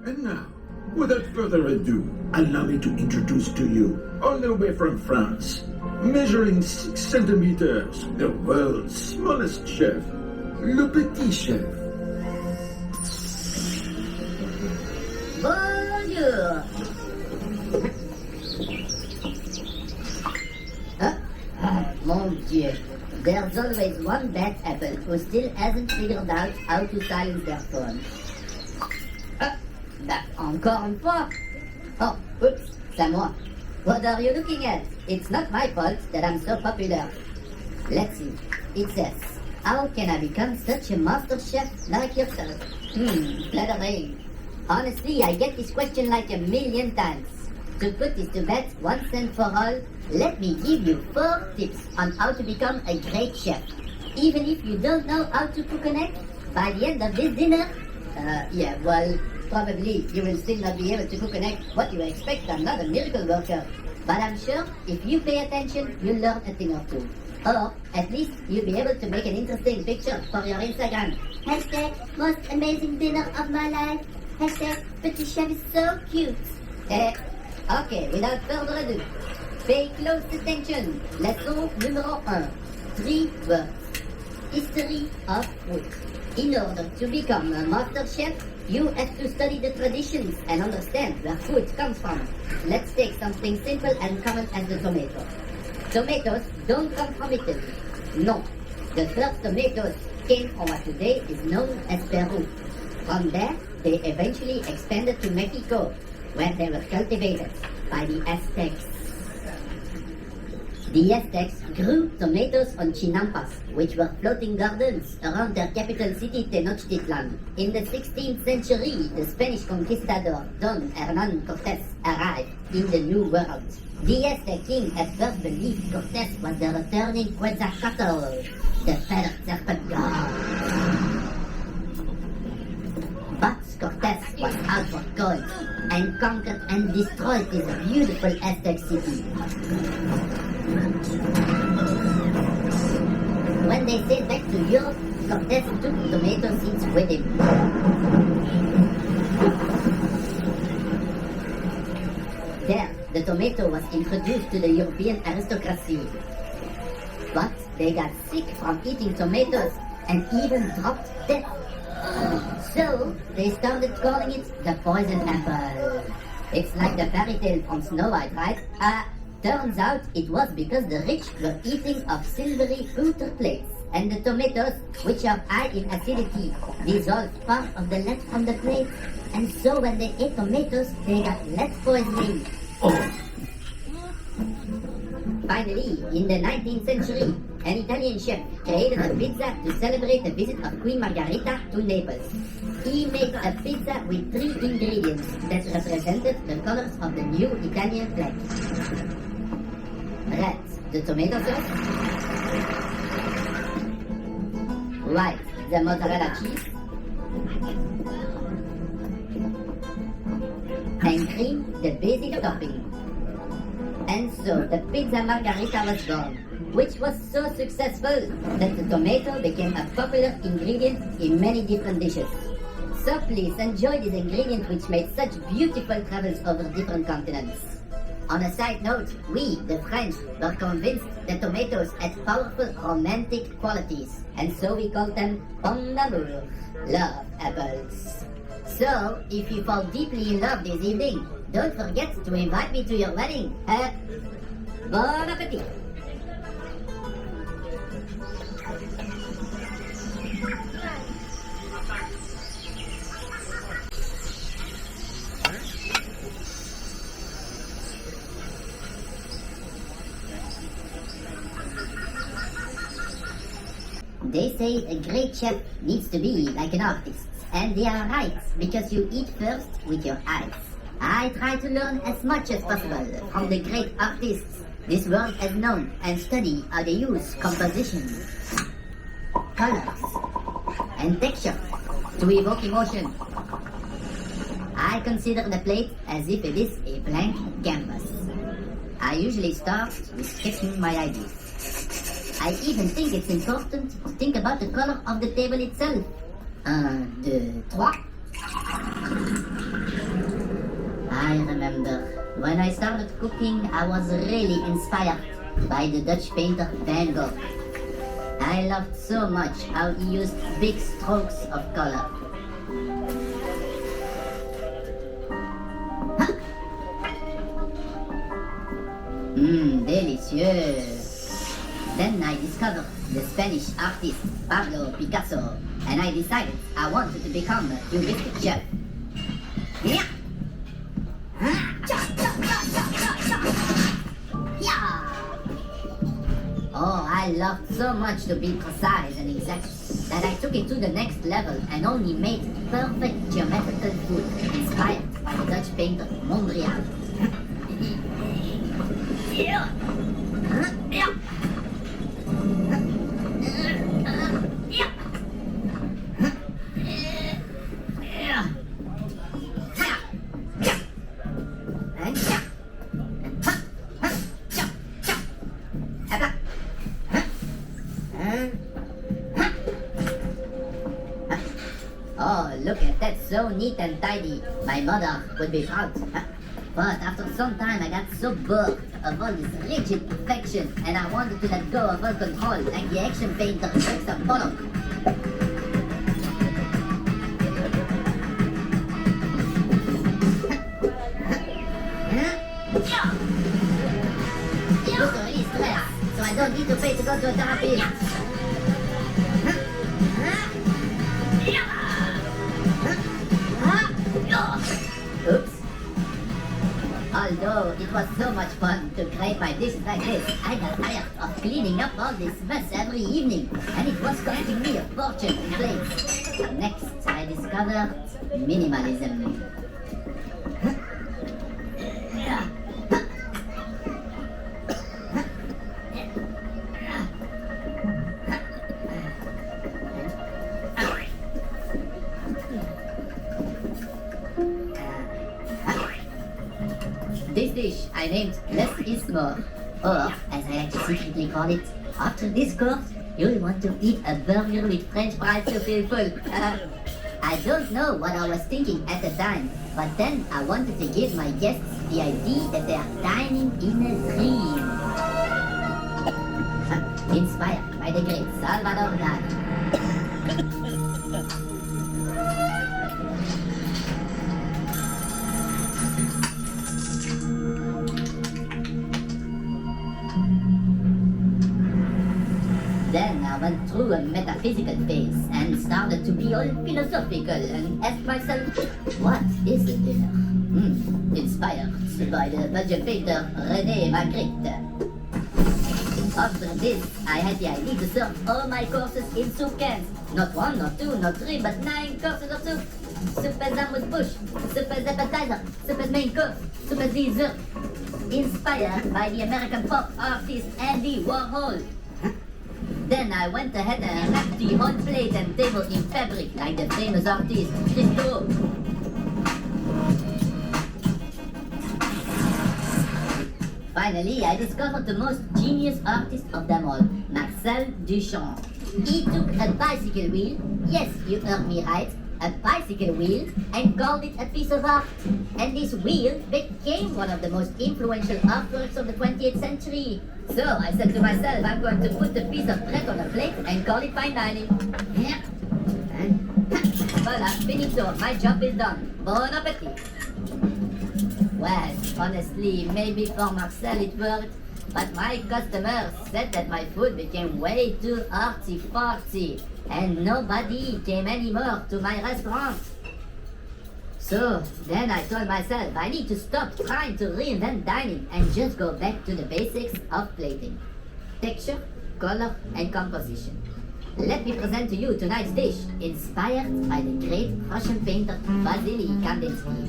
And now, without further ado, allow me to introduce to you, all the way from France, measuring 6 centimeters, the world's smallest chef, le Petit Chef. Bonjour. Mon Dieu. There's always one bad apple who still hasn't figured out how to silence their phone. Encore une fois. Oh, oops, c'est moi. What are you looking at? It's not my fault that I'm so popular. Let's see. It says, how can I become such a master chef like yourself? Flattering. Honestly, I get this question like a million times. To put this to bed once and for all, let me give you 4 tips on how to become a great chef. Even if you don't know how to cook an egg, by the end of this dinner, probably you will still not be able to cook an egg. What you expect, I'm not a miracle worker. But I'm sure if you pay attention, you'll learn a thing or two. Or at least you'll be able to make an interesting picture for your Instagram. Hashtag most amazing dinner of my life. Hashtag Petit Chef is so cute. Okay, without further ado, pay close attention. Leçon numéro 1. 3 words. History of food. In order to become a master chef, you have to study the traditions and understand where food comes from. Let's take something simple and common as the tomato. Tomatoes don't come from Italy. No. The first tomatoes came from what today is known as Peru. From there, they eventually expanded to Mexico, where they were cultivated by the Aztecs. The Aztecs grew tomatoes on chinampas, which were floating gardens around their capital city Tenochtitlan. In the 16th century, the Spanish conquistador Don Hernán Cortés arrived in the New World. The Aztec king at first believed Cortés was the returning Quetzalcoatl, the feathered serpent god. But Cortés was out for gold and conquered and destroyed this beautiful Aztec city. When they sailed back to Europe, Cortés took tomato seeds with him. There, the tomato was introduced to the European aristocracy. But they got sick from eating tomatoes and even dropped dead. So, they started calling it the poison apple. It's like the fairy tale from Snow White, right? Turns out it was because the rich were eating of silvery pewter plates, and the tomatoes, which are high in acidity, dissolved part of the lead from the plate, and so when they ate tomatoes, they got lead poisoning. Finally, in the 19th century, an Italian chef created a pizza to celebrate the visit of Queen Margherita to Naples. He made a pizza with 3 ingredients that represented the colors of the new Italian flag. Red, the tomato sauce. White, the mozzarella cheese. And green, the basic topping. And so the pizza margherita was born, which was so successful that the tomato became a popular ingredient in many different dishes. So please enjoy this ingredient which made such beautiful travels over different continents. On a side note, we, the French, were convinced that tomatoes had powerful romantic qualities, and so we called them pommes d'amour, love apples. So, if you fall deeply in love this evening, don't forget to invite me to your wedding. Bon appétit! They say a great chef needs to be like an artist. And they are right, because you eat first with your eyes. I try to learn as much as possible from the great artists this world has known and study how they use composition, colors, and texture to evoke emotion. I consider the plate as if it is a blank canvas. I usually start with sketching my ideas. I even think it's important to think about the color of the table itself. 1, 2, 3. I remember. When I started cooking, I was really inspired by the Dutch painter Van Gogh. I loved so much how he used big strokes of color. Delicious. Then I discovered the Spanish artist Pablo Picasso, and I decided I wanted to become a heuristic chef. Yeah. Oh, I loved so much to be precise and exact that I took it to the next level and only made perfect geometrical food inspired by the Dutch painter Mondrian. Oh, look at that, so neat and tidy. My mother would be proud. But after some time I got so bored of all this rigid perfection and I wanted to let go of all control like the action painter Rex Apollo. Look, to release stress, so I don't need to pay to go to a therapist. Oops. Although it was so much fun to create my dishes like this, I got tired of cleaning up all this mess every evening, and it was costing me a fortune in plates. Next, I discovered minimalism. This dish I named Less is More, or as I like to secretly call it, after this course, you'll want to eat a burger with French fries to feel full. I don't know what I was thinking at the time, but then I wanted to give my guests the idea that they are dining in a dream. Inspired by the great Salvador Dali. Then I went through a metaphysical phase and started to be all philosophical and asked myself, what is a dinner? Inspired by the Belgian painter René Magritte. After this, I had the idea to serve all my courses in soup cans. Not one, not two, not three, but 9 courses of soup. Soup as amuse-bouche, soup as appetizer, soup as main course, soup as dessert. Inspired by the American pop artist Andy Warhol. Then I went ahead and wrapped the whole plate and table in fabric like the famous artist Christo. Finally, I discovered the most genius artist of them all, Marcel Duchamp. He took a bicycle wheel, yes, you heard me right, a bicycle wheel, and called it a piece of art. And this wheel became one of the most influential artworks of the 20th century. So I said to myself, I'm going to put a piece of bread on a plate and call it fine dining. Yeah. And voila, finito, my job is done. Bon appetit. Well, honestly, maybe for Marcel it worked, but my customers said that my food became way too artsy-fartsy, and nobody came anymore to my restaurant. So then I told myself I need to stop trying to reinvent dining and just go back to the basics of plating. Texture, color, and composition. Let me present to you tonight's dish, inspired by the great Russian painter Vasily Kandinsky.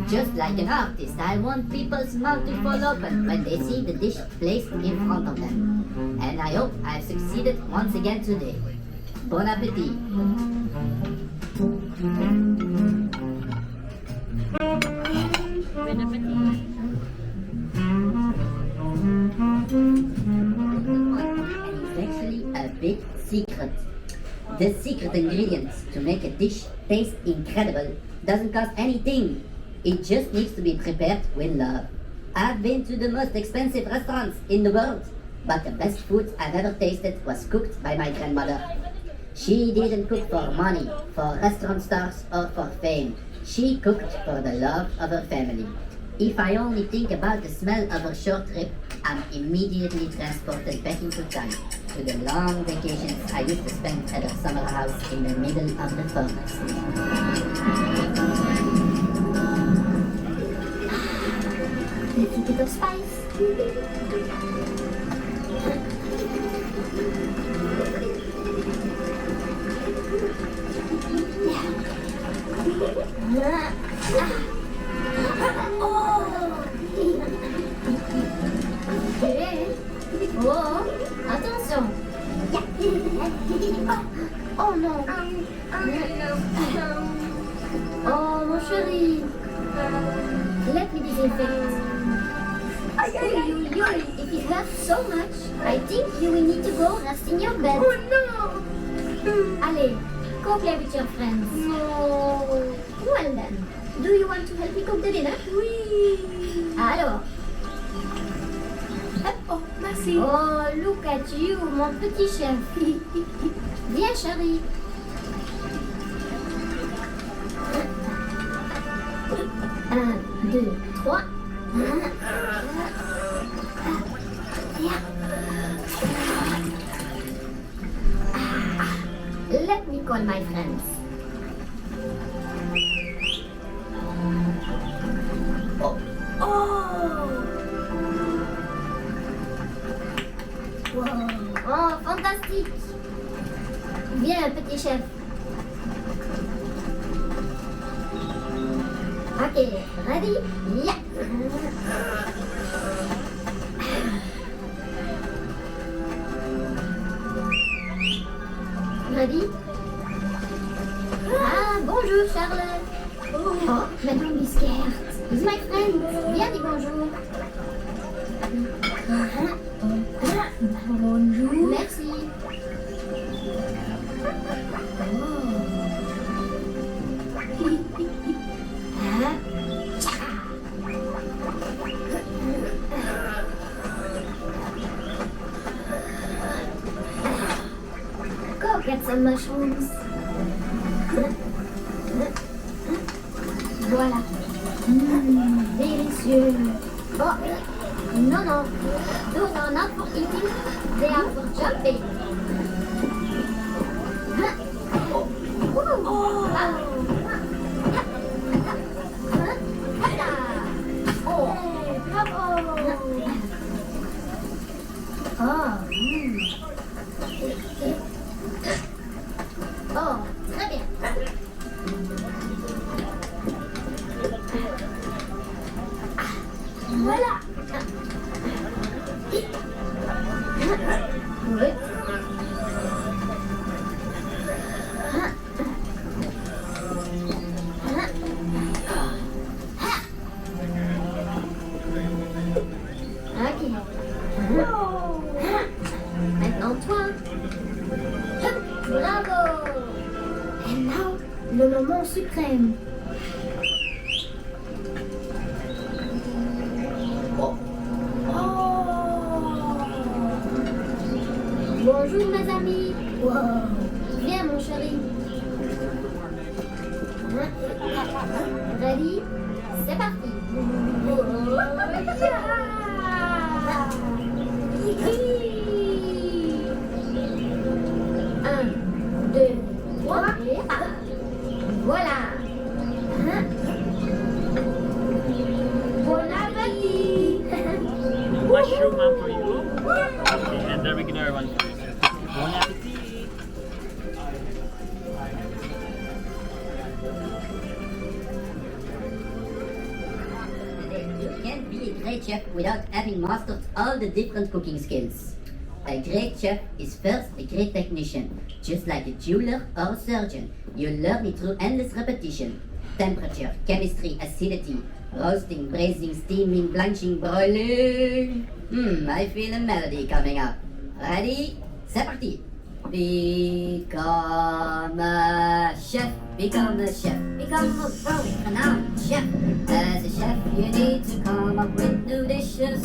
Just like an artist, I want people's mouth to fall open when they see the dish placed in front of them. And I hope I've succeeded once again today. Bon appetit! And it's actually a big secret. The secret ingredients to make a dish taste incredible doesn't cost anything. It just needs to be prepared with love. I've been to the most expensive restaurants in the world, but the best food I've ever tasted was cooked by my grandmother. She didn't cook for money, for restaurant stars, or for fame. She cooked for the love of her family. If I only think about the smell of her short rib, I'm immediately transported back into time to the long vacations I used to spend at her summer house in the middle of the forest. Little bit of spice. Oh, attention. Oh non. Oh, mon chéri. Let me disinfect. If it hurts so much, I think you will need to go rest in your bed. Oh non. Allez, go play with your friends. No. Well then, do you want to help me cook the dinner? Oui. Alors. Oh, merci. Oh, look at you, mon petit chef. Viens, chérie. Un, deux, trois. Let me call my friends. Oh, fantastique. Viens, petit chef. Ok, ready? Yeah. Ready? Ah, bonjour, Charlotte. Oh, mais don't be scared. He's my friend. Viens, dis bonjour. Bonjour. Merci. Go get some mushrooms. Voilà. Délicieux. Oh, non, non. Those are not for eating. They are for jumping. Oh, très bien. Voilà. Oui. Ok. Maintenant toi. Bravo. And now, le moment suprême. Bonjour mes amis. Wow. Viens mon chéri. Ready? C'est parti. Un, deux, trois, et part. Voilà. Bon appétit. Mushroom one for you. Okay, and the regular one for you. Bon appetit. You can't be a great chef without having mastered all the different cooking skills. A great chef is first a great technician, just like a jeweler or a surgeon. You learn it through endless repetition. Temperature, chemistry, acidity, roasting, braising, steaming, blanching, broiling. I feel a melody coming up. Ready? C'est parti! Become a chef, become a chef, become become a world-renowned chef. As a chef, you need to come up with new dishes.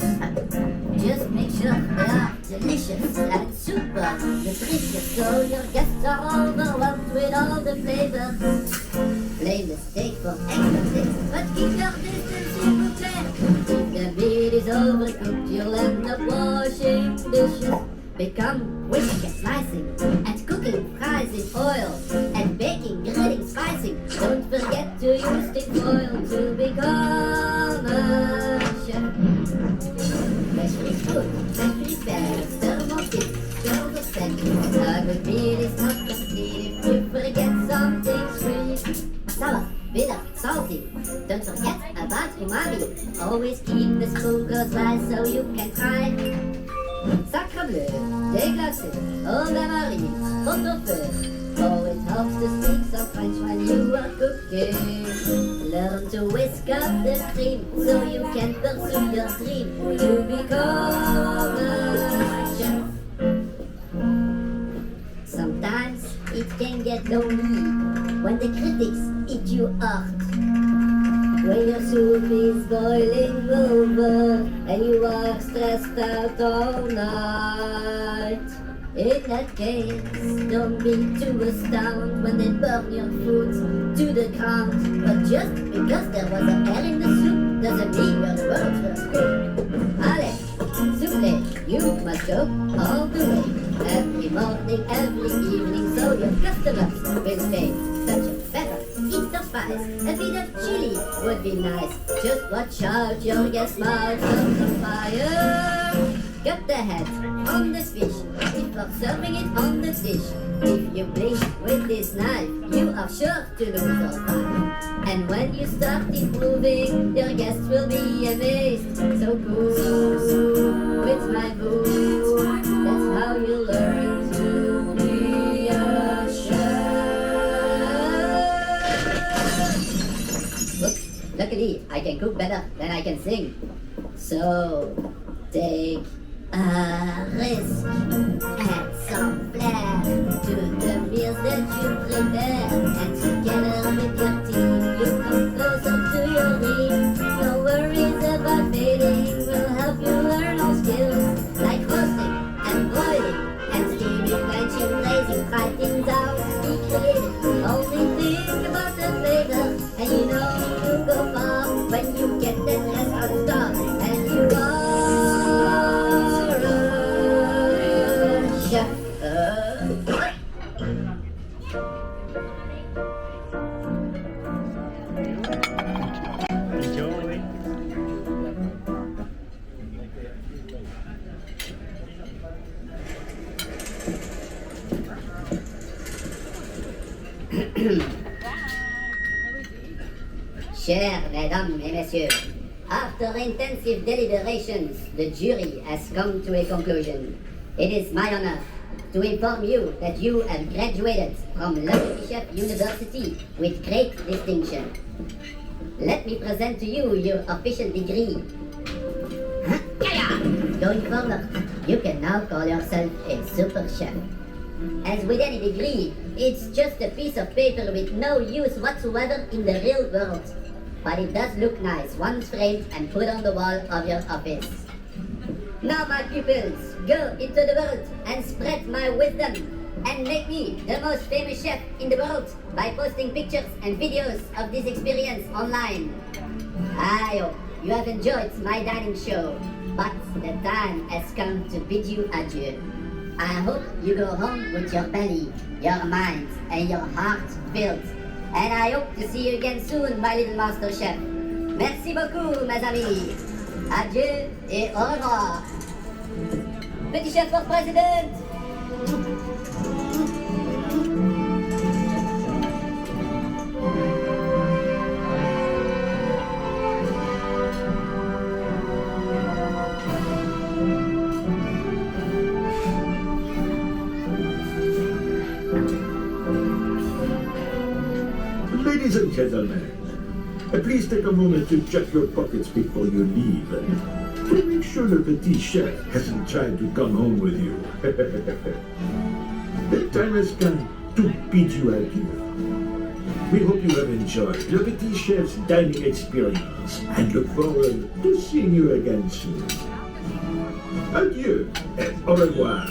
Just make sure they are delicious and super nutritious, so your guests are overwhelmed with all the flavors. Blame the steak for extra taste, but keep your distance, s'il vous plaît. If the meat is overcooked, you'll end up washing dishes. Become quick at slicing and cooking fries in oil and baking, grilling, spicing. Don't forget to use tin foil to become a chef. Fresh is good, fresh is bad, stir more tips, stir the set. A good meal is not complete if you forget something sweet. Sour, bitter, salty. Don't forget about umami. Always keep the spoon close by so you can try. Sacre bleu, déglacé, au bain-marie, pot-au-feu. Oh, it helps to speak some French when you are cooking. Learn to whisk up the cream so you can pursue your dream. You become a chef. Sometimes it can get lonely when the critics eat you hard. When your soup is boiling over and you are stressed out all night. In that case, don't be too astounded when they burn your food to the ground. But just because there was an air in the soup doesn't mean your words were cooked. Allez, soufflé, you must go all the way. Every morning, every evening, so your customers will say, such a pepper, eat the spice, a bit of chili would be nice. Just watch out, your guest mouth on the fire. Cut the head on the fish before serving it on the dish. If you blink with this knife, you are sure to lose all time. And when you start improving, your guests will be amazed. So cool, it's my boo. That's how you learn to be a chef. Oops, luckily I can cook better than I can sing. So take a risk, add some flair to the meals that you prepare, and together with your team you come closer to your dream. No worries about failing, we'll help you learn all skills like roasting and boiling and steaming, blanching, glazing, fry things out, be creative. Only think about the flavor, and you know you go far when you get that restaurant star, and you are Enjoy. Chers mesdames et messieurs, after intensive deliberations, the jury has come to a conclusion. It is my honor to inform you that you have graduated from Le Petit Chef University with great distinction. Let me present to you your official degree. Going forward, you can now call yourself a super chef. As with any degree, it's just a piece of paper with no use whatsoever in the real world. But it does look nice once framed and put on the wall of your office. Now, my pupils, go into the world and spread my wisdom and make me the most famous chef in the world by posting pictures and videos of this experience online. I hope you have enjoyed my dining show, but the time has come to bid you adieu. I hope you go home with your belly, your mind, and your heart filled. And I hope to see you again soon, my little master chef. Merci beaucoup, mes amis. Adieu et au revoir. Petit chef for president. Ladies and gentlemen, please take a moment to check your pockets before you leave. To make sure the Petit Chef hasn't tried to come home with you. The time has come to bid you adieu. We hope you have enjoyed Le Petit Chef's dining experience and look forward to seeing you again soon. Adieu et au revoir.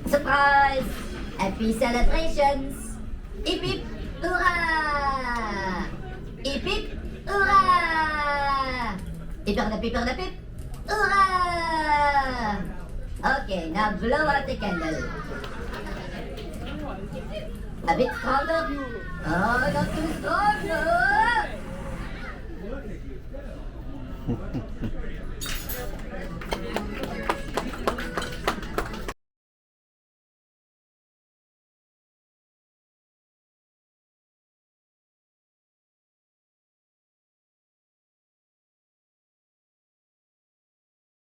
Surprise! Happy celebrations! Hip hip hurrah! Hip hip hurrah! Hipper the pip! Hurrah! Okay, now blow out the candle. A bit stronger. Oh, not too strong. No.